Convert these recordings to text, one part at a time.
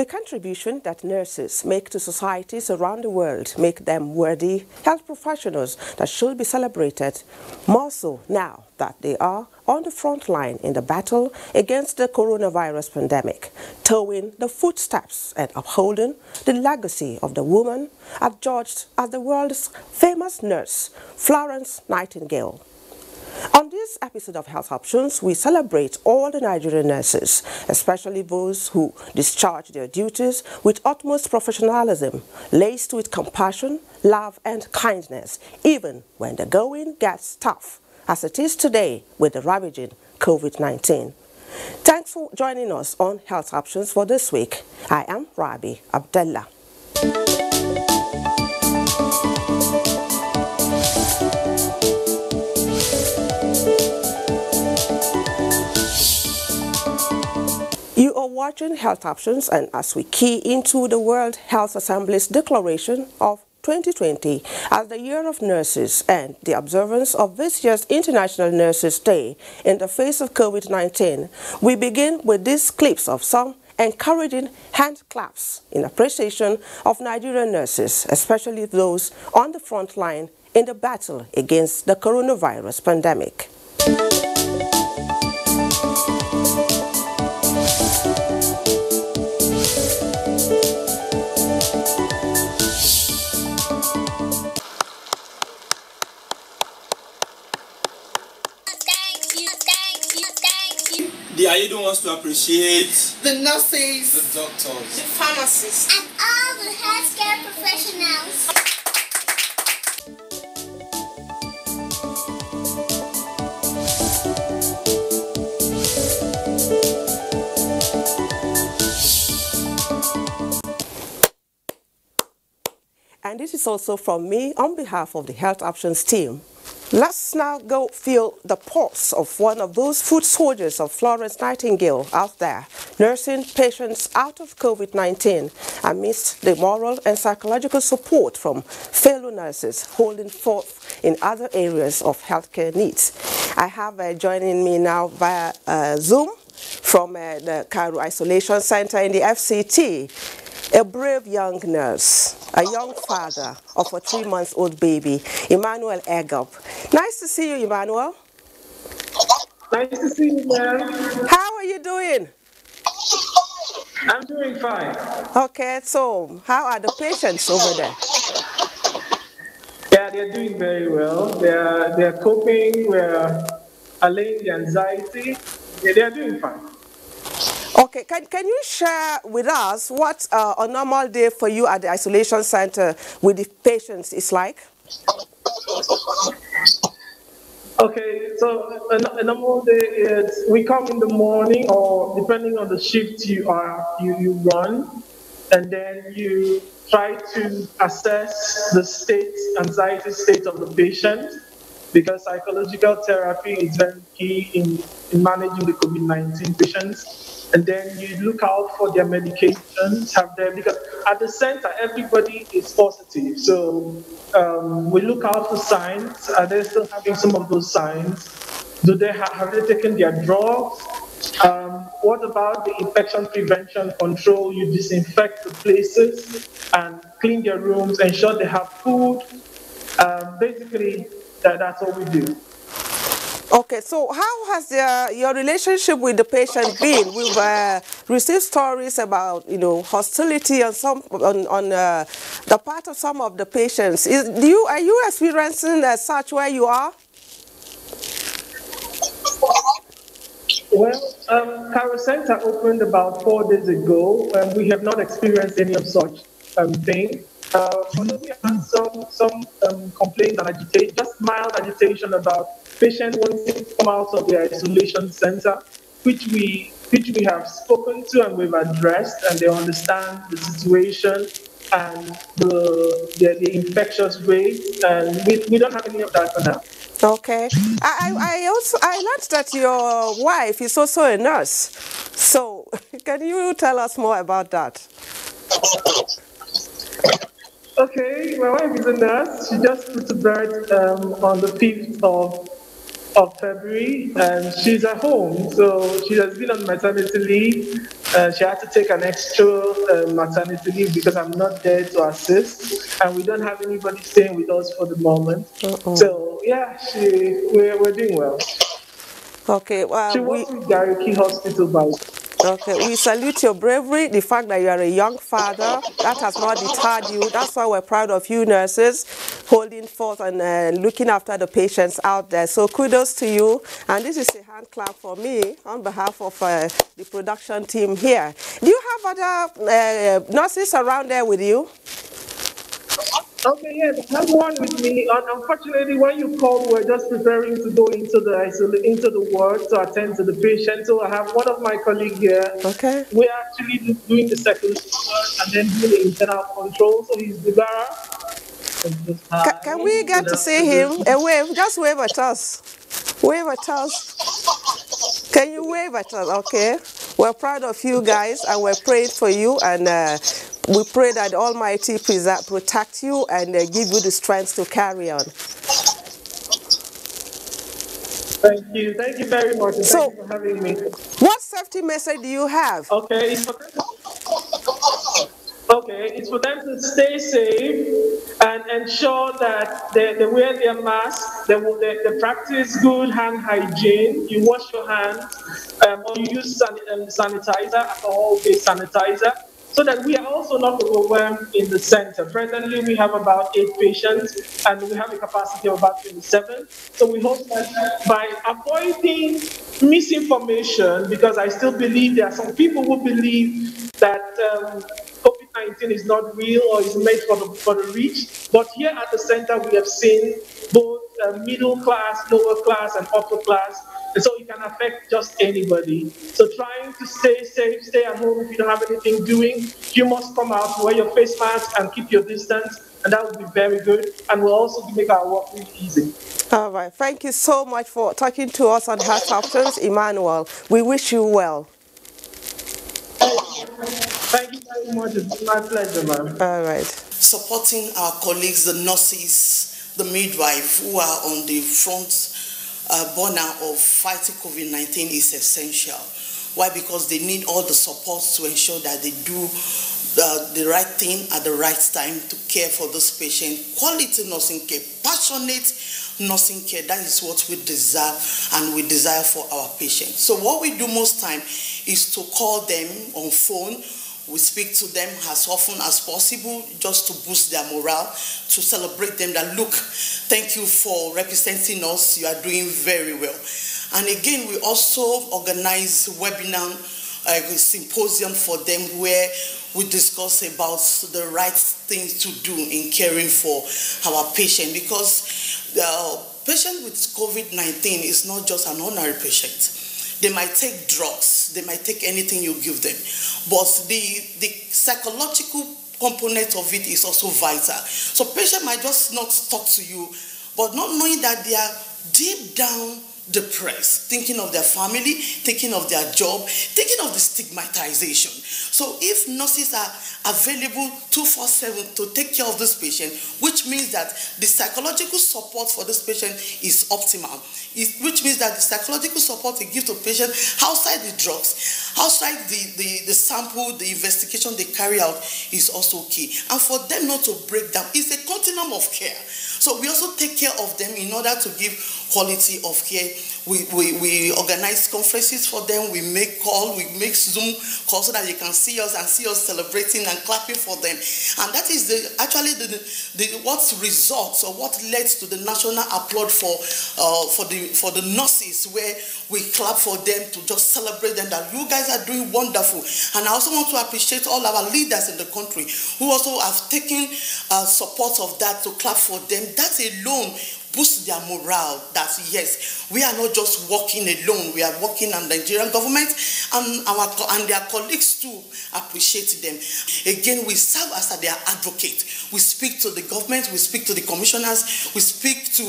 contribution that nurses make to societies around the world make them worthy health professionals that should be celebrated, more so now that they are on the front line in the battle against the coronavirus pandemic, towing the footsteps and upholding the legacy of the woman adjudged as the world's famous nurse, Florence Nightingale. On this episode of Health Options, we celebrate all the Nigerian nurses, especially those who discharge their duties with utmost professionalism, laced with compassion, love and kindness, even when the going gets tough, as it is today with the ravaging COVID-19. Thanks for joining us on Health Options for this week. I am Rabi Abdullah. You are watching Health Options, and as we key into the World Health Assembly's declaration of 2020 as the Year of Nurses and the observance of this year's International Nurses Day in the face of COVID-19, we begin with these clips of some encouraging hand claps in appreciation of Nigerian nurses, especially those on the front line in the battle against the coronavirus pandemic. The Ayedo wants to appreciate the nurses, the doctors, the pharmacists, and all the healthcare professionals. And this is also from me on behalf of the Health Options team. Let's now go feel the pulse of one of those foot soldiers of Florence Nightingale out there, nursing patients out of COVID-19 amidst the moral and psychological support from fellow nurses holding forth in other areas of healthcare needs. I have joining me now via Zoom from the Cairo Isolation Center in the FCT. A brave young nurse, a young father of a 3-month-old baby, Emmanuel Egop. Nice to see you, Emmanuel. Nice to see you, ma'am. How are you doing? I'm doing fine. Okay, so how are the patients over there? Yeah, they're doing very well. They're coping. We're allaying the anxiety. Yeah, they're doing fine. Okay, can you share with us what a normal day for you at the isolation center with the patients is like? Okay, so a normal day is we come in the morning, or depending on the shift you run, and then you try to assess the anxiety state of the patient, because psychological therapy is very key in managing the COVID-19 patients. And then you look out for their medications, because at the center, everybody is positive. So we look out for signs. Are they still having some of those signs? Have they taken their drugs? What about the infection prevention control? You disinfect the places and clean their rooms, ensure they have food. Basically, that's what we do. Okay, so how has your relationship with the patient been? We've received stories about, hostility on the part of some of the patients. Are you experiencing such where you are? Well, Cairo Center opened about 4 days ago, and we have not experienced any of such thing. We had some complaints and agitation, just mild agitation about patients wanting to come out of their isolation center, which we have spoken to and we've addressed, and they understand the situation and the infectious rate, and we don't have any of that for now. Okay. I learned that your wife is also a nurse. So can you tell us more about that? Okay, my wife is a nurse. She just put to bed on the 5th of February, and she's at home. So she has been on maternity leave. She had to take an extra maternity leave because I'm not there to assist, and we don't have anybody staying with us for the moment. So yeah, we're doing well. Okay, She works with Gariki Hospital by. Okay, we salute your bravery, the fact that you are a young father. That has not deterred you. That's why we're proud of you nurses, holding forth and looking after the patients out there. So kudos to you. And this is a hand clap for me on behalf of the production team here. Do you have other nurses around there with you? Okay, yes, I have one with me. Unfortunately, when you called, we're just preparing to go into the ward to attend to the patient. So I have one of my colleagues here. Okay. We're actually doing the circulation and then doing the internal control. So he's Dubara. Can we get to see him? A wave, just wave at us. Wave at us. Can you wave at us? Okay. We're proud of you guys and we're praying for you, and we pray that the Almighty protect you and give you the strength to carry on. Thank you. Thank you very much. And thank you for having me. What safety message do you have? Okay, it's for them to stay safe and ensure that they wear their mask, they practice good hand hygiene, you wash your hands, or you use sanitizer, alcohol-based sanitizer, so that we are also not overwhelmed in the center. Presently, we have about 8 patients, and we have a capacity of about 27. So we hope that by avoiding misinformation, because I still believe there are some people who believe that COVID-19 is not real or is made for the rich. But here at the center, we have seen both middle class, lower class, and upper class. And so it can affect just anybody. So trying to stay safe, stay at home if you don't have anything doing. You must come out, wear your face mask, and keep your distance. And that would be very good. And will also make our work really easy. All right. Thank you so much for talking to us on Health Options, Emmanuel. We wish you well. Thank you very much. It's been my pleasure, ma'am. All right. Supporting our colleagues, the nurses, the midwife, who are on the front burner of fighting COVID-19 is essential. Why? Because they need all the support to ensure that they do the right thing at the right time to care for this patient. Quality nursing care, passionate nursing care, that is what we deserve and we desire for our patients. So what we do most time is to call them on phone. We speak to them as often as possible just to boost their morale, to celebrate them that, look, thank you for representing us, you are doing very well. And again, we also organize webinar, symposium for them where we discuss about the right things to do in caring for our patient, because the patient with COVID-19 is not just an ordinary patient. They might take drugs, they might take anything you give them, but the psychological component of it is also vital. So patient might just not talk to you, but not knowing that they are deep down depressed, thinking of their family, thinking of their job, thinking of the stigmatization. So if nurses are available 24/7 to take care of this patient, which means that the psychological support for this patient is optimal, which means that the psychological support they give to patient outside the drugs, outside the sample, the investigation they carry out is also key. And for them not to break down, it's a continuum of care. So we also take care of them in order to give quality of care. We organize conferences for them, we make calls, we make Zoom calls so that you can see us and see us celebrating and clapping for them. And that is what results or what led to the national applaud for the nurses, where we clap for them to just celebrate them that you guys are doing wonderful. And I also want to appreciate all our leaders in the country who also have taken support of that to clap for them. That alone boost their morale, that yes, we are not just working alone, we are working on the Nigerian government, and their colleagues too appreciate them. Again, we serve as their advocate. We speak to the government, we speak to the commissioners, we speak to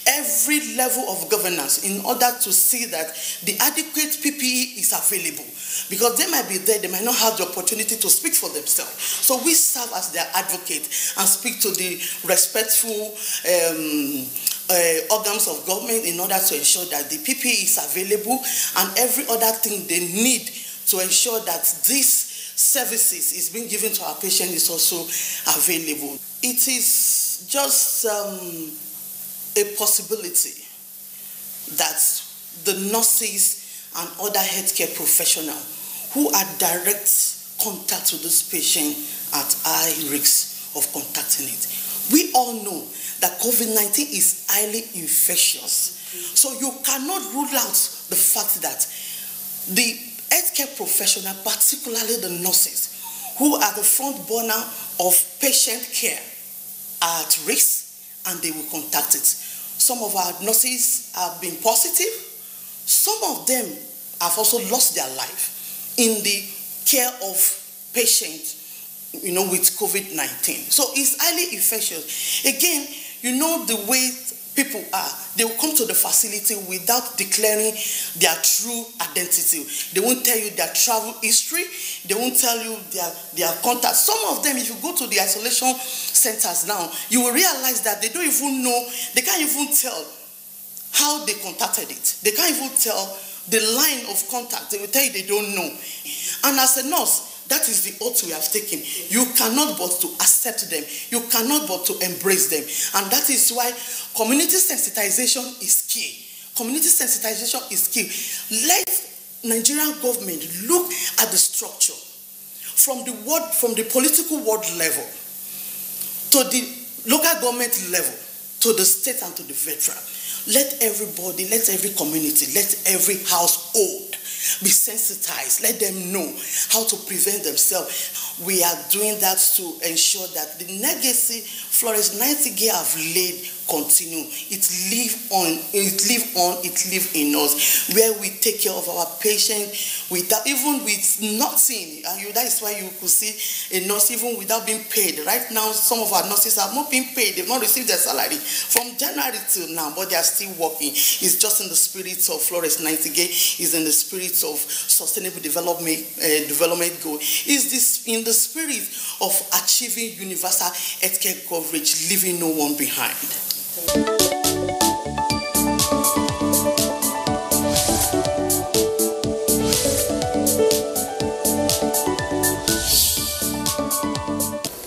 every level of governance in order to see that the adequate PPE is available. Because they might be there, they might not have the opportunity to speak for themselves. So we serve as their advocate and speak to the respectful organs of government in order to ensure that the PPE is available and every other thing they need to ensure that this services is being given to our patient is also available. It is just a possibility that the nurses and other healthcare professionals who are direct contact with this patient at high risk of contacting it. We all know that COVID-19 is highly infectious. So you cannot rule out the fact that the healthcare professional, particularly the nurses, who are the front burner of patient care, are at risk and they will contact it. Some of our nurses have been positive. Some of them have also lost their life in the care of patients, with COVID-19. So it's highly infectious. Again, the way people are, they will come to the facility without declaring their true identity. They won't tell you their travel history. They won't tell you their contact. Some of them, if you go to the isolation centers now, you will realize that they don't even know, they can't even tell how they contacted it. They can't even tell the line of contact. They will tell you they don't know. And as a nurse, that is the oath we have taken. You cannot but to accept them. You cannot but to embrace them. And that is why community sensitization is key. Community sensitization is key. Let Nigerian government look at the structure from the political world level to the local government level to the state and to the federal. Let everybody, let every community, let every household be sensitized. Let them know how to prevent themselves. We are doing that to ensure that the legacy Florence Nightingale have laid continue. It live in us, where we take care of our patient without, even with nothing. And that is why you could see a nurse even without being paid. Right now, some of our nurses have not been paid. They've not received their salary from January till now, but they are still working. It's just in the spirit of Florence Nightingale. It's in the spirit of sustainable development goal. It's this in the spirit of achieving universal healthcare coverage, leaving no one behind.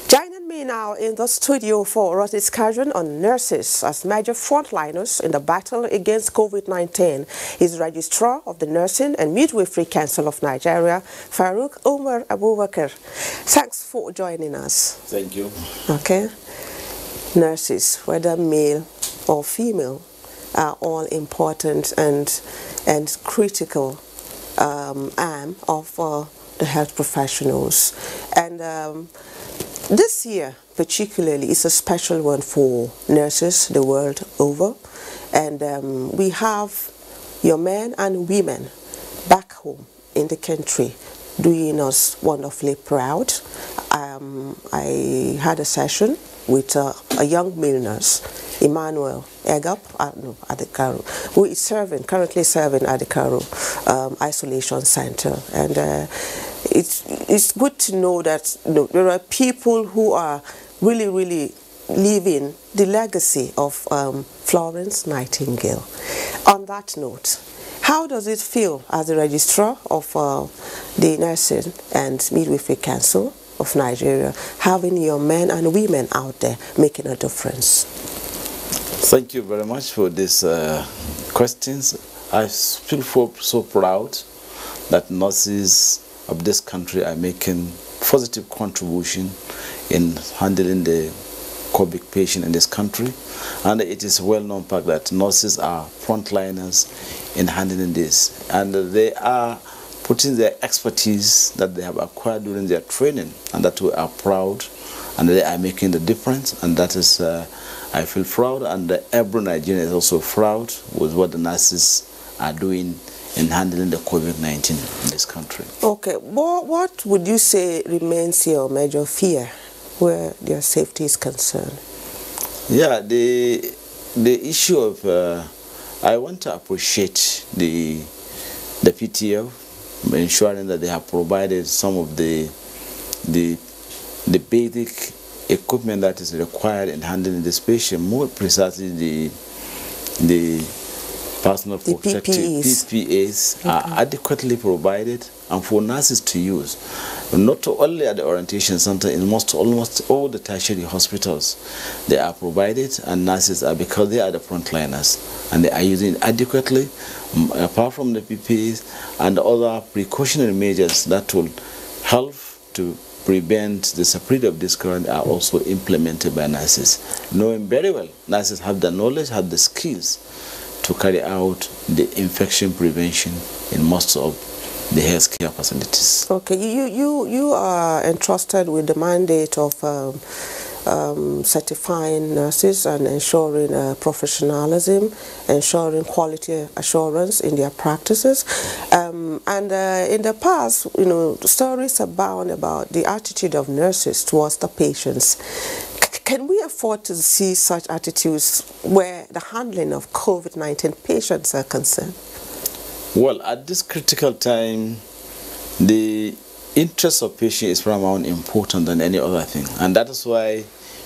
Joining me now in the studio for our discussion on nurses as major frontliners in the battle against COVID-19 is Registrar of the Nursing and Midwifery Council of Nigeria, Farouk Umar Abubakar. Thanks for joining us. Thank you. Okay. Nurses, whether male or female, are all important and critical arm of the health professionals. And this year particularly is a special one for nurses the world over. And we have your men and women back home in the country doing us wonderfully proud. I had a session with a young male nurse, Emmanuel Egap who is currently serving at the Karo Isolation Center. And it's good to know that there are people who are really living the legacy of Florence Nightingale. On that note, how does it feel as the registrar of the Nursing and Midwifery Council of Nigeria, having your men and women out there making a difference? Thank you very much for these questions. I feel so proud that nurses of this country are making positive contribution in handling the COVID patient in this country. And it is well known fact that nurses are frontliners in handling this. And they are putting their expertise that they have acquired during their training, and that we are proud, and they are making the difference. And that is, I feel proud, and every Nigerian is also proud with what the nurses are doing in handling the COVID-19 in this country. Okay, what would you say remains your major fear where their safety is concerned? Yeah, the issue of, I want to appreciate the PTF ensuring that they have provided some of the basic equipment that is required in handling this patient, more precisely the personal protective PPEs, PPAs are adequately provided and for nurses to use. Not only at the orientation center, in almost all the tertiary hospitals, they are provided, and nurses are, because they are the frontliners, and they are using it adequately, apart from the PPEs and other precautionary measures that will help to prevent the spread of this current are also implemented by nurses, knowing very well nurses have the knowledge, have the skills to carry out the infection prevention in most of the healthcare facilities. Okay, you are entrusted with the mandate of certifying nurses and ensuring professionalism, ensuring quality assurance in their practices. In the past, stories abound about the attitude of nurses towards the patients. Can we afford to see such attitudes where the handling of COVID-19 patients are concerned? Well, at this critical time, the interest of patient is paramount important than any other thing. And that is why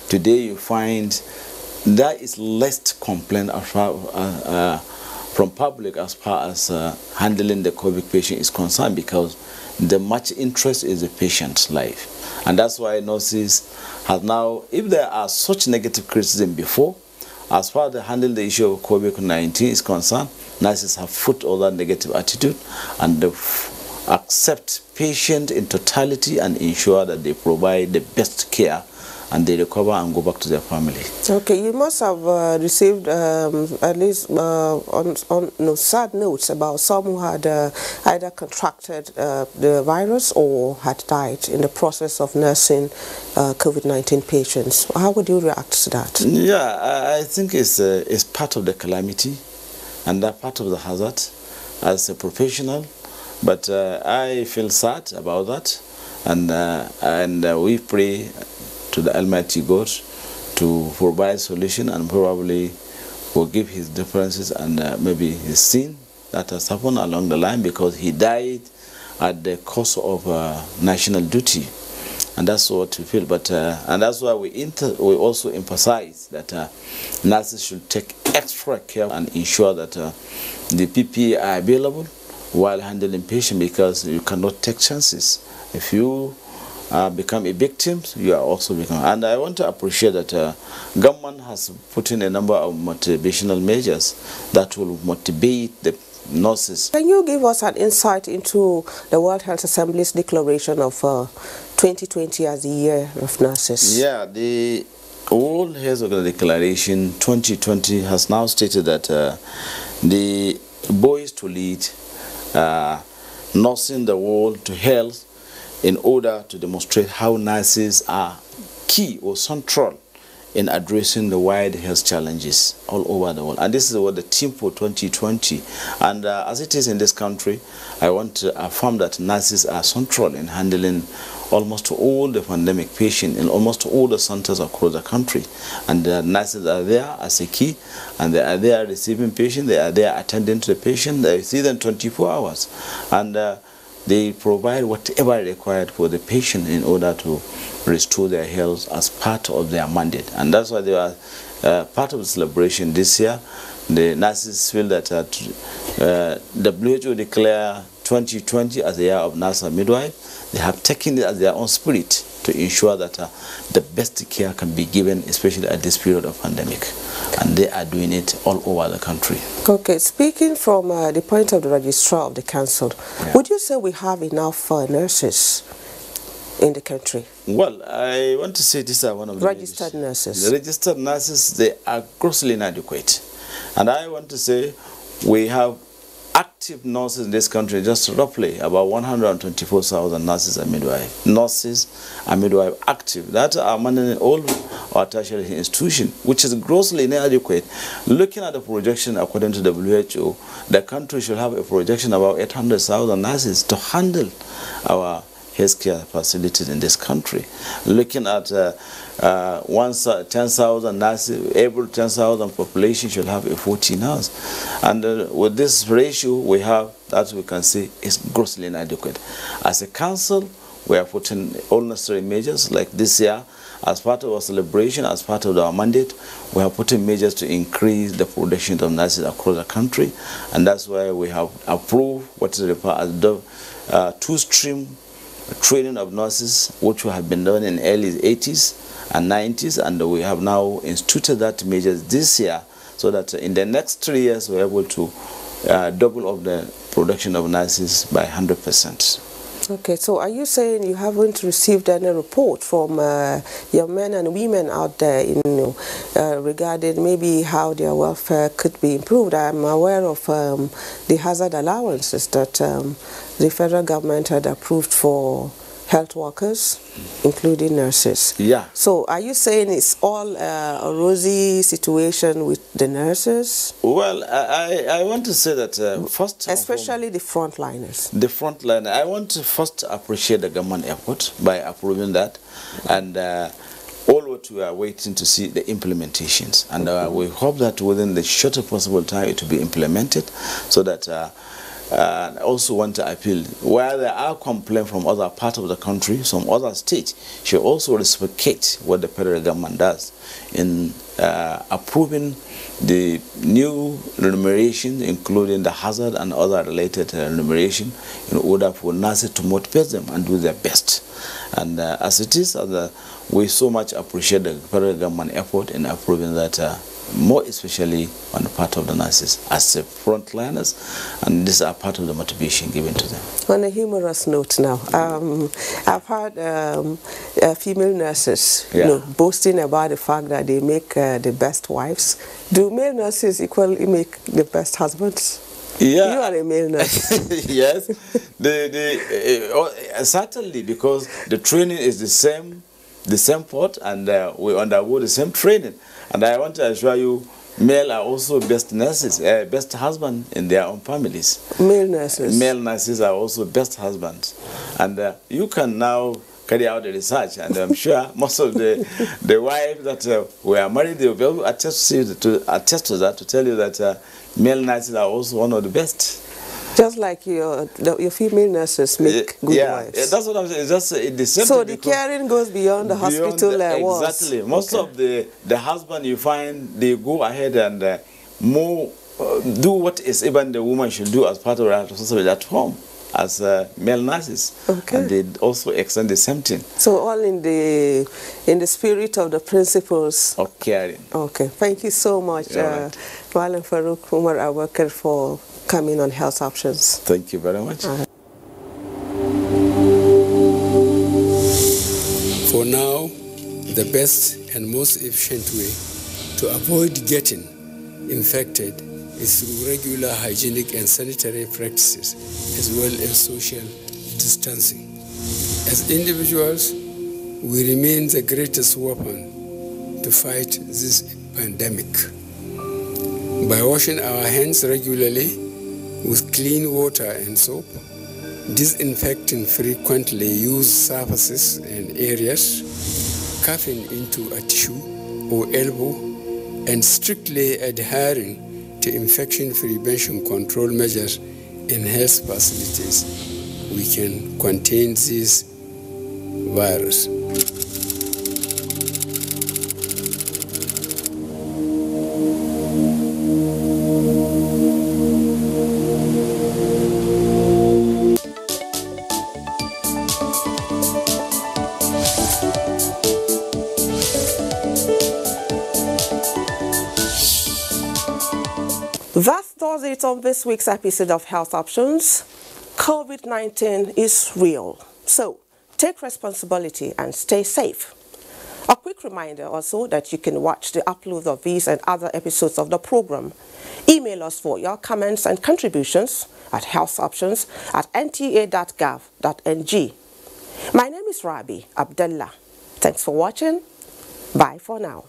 today you find there is less complaint from public as far as handling the COVID patient is concerned, because the much interest is the patient's life. And that's why nurses have now, if there are such negative criticism before, as far as handling the issue of COVID-19 is concerned, nurses have put all that negative attitude and they accept patient in totality and ensure that they provide the best care and they recover and go back to their family. Okay, you must have received at least sad notes about some who had either contracted the virus or had died in the process of nursing COVID-19 patients. How would you react to that? Yeah, I think it's part of the calamity and that part of the hazard as a professional. But I feel sad about that, and we pray to the Almighty God to provide solution and probably forgive his differences and maybe his sin that has happened along the line, because he died at the cost of national duty, and that's what we feel. But and that's why we also emphasize that nurses should take extra care and ensure that the PPE are available while handling patients, because you cannot take chances. If you become a victim, you are also become. And I want to appreciate that government has put in a number of motivational measures that will motivate the nurses. Can you give us an insight into the World Health Assembly's declaration of 2020 as the year of nurses? Yeah, the World Health Declaration 2020 has now stated that the boys to lead nursing the world to health, in order to demonstrate how nurses are key or central in addressing the wide health challenges all over the world. And this is what the theme for 2020. And as it is in this country, I want to affirm that nurses are central in handling almost all the pandemic patients in almost all the centers across the country. And the nurses are there as a key, and they are there receiving patients, they are there attending to the patient, they see them 24 hours. And they provide whatever required for the patient in order to restore their health as part of their mandate. And that's why they are part of the celebration this year. The nurses feel that WHO declare 2020 as the year of nurse and midwife. They have taken it as their own spirit to ensure that the best care can be given, especially at this period of pandemic. And they are doing it all over the country. Okay, speaking from the point of the registrar of the council, would you say we have enough nurses in the country? Well, I want to say these are one of the registered nurses. The registered nurses, they are grossly inadequate. And I want to say we have active nurses in this country, just roughly about 124,000 nurses and midwives. Nurses and midwives active. That are managing all our tertiary institutions, which is grossly inadequate. Looking at the projection according to WHO, the country should have a projection about 800,000 nurses to handle our healthcare facilities in this country. Looking at 10,000 nurses, every 10,000 population should have a 40 nurse. And with this ratio we have, that we can see is grossly inadequate. As a council, we are putting all necessary measures. Like this year, as part of our celebration, as part of our mandate, we have put in measures to increase the production of nurses across the country, and that's why we have approved what is referred as the two-stream training of nurses, which have been done in early 80s and 90s, and we have now instituted that measures this year, so that in the next 3 years we're able to double up the production of nurses by 100%. Okay, so are you saying you haven't received any report from your men and women out there, regarding maybe how their welfare could be improved? I'm aware of the hazard allowances that the federal government had approved for health workers, including nurses. Yeah. So are you saying it's all a rosy situation with the nurses? Well, I want to say that first... Especially the frontliners. The frontliner. I want to first appreciate the government effort by approving that, and all what we are waiting to see the implementations. And we hope that within the shortest possible time it will be implemented, so that I also want to appeal, where there are complaints from other parts of the country, some other states, should also reciprocate what the federal government does in approving the new remuneration, including the hazard and other related remuneration, in order for nurses to motivate them and do their best. And as it is, we so much appreciate the federal government effort in approving that, more especially on the part of the nurses as the frontliners, and these are part of the motivation given to them. On a humorous note now, I've heard female nurses boasting about the fact that they make the best wives. Do male nurses equally make the best husbands? Yeah. You are a male nurse. Yes, certainly, because the training is the same part, and we undergo the same training. And I want to assure you, male are also best nurses, best husbands in their own families. Male nurses? Male nurses are also best husbands. And you can now carry out the research, and I'm sure most of the wives that were married, they will be able to attest to that, to tell you that male nurses are also one of the best. Just like your female nurses make good wives. That's what I'm saying. It's just the same. So the caring goes beyond the hospital walls. Exactly. Most of the husband, you find, they go ahead and do what is even the woman should do as part of her responsibility at home as male nurses. Okay. And they also extend the same thing. So all in the spirit of the principles of caring. Okay. Thank you so much, Malam Farouk Umar Abakar, for coming on Health Options. Thank you very much. For now, the best and most efficient way to avoid getting infected is through regular hygienic and sanitary practices, as well as social distancing. As individuals, we remain the greatest weapon to fight this pandemic. By washing our hands regularly with clean water and soap, disinfecting frequently used surfaces and areas, coughing into a tissue or elbow, and strictly adhering to infection prevention control measures in health facilities, we can contain this virus. That does it on this week's episode of Health Options. COVID-19 is real, so take responsibility and stay safe. A quick reminder also that you can watch the upload of these and other episodes of the program. Email us for your comments and contributions at healthoptions@nta.gov.ng. My name is Rabi Abdullah. Thanks for watching. Bye for now.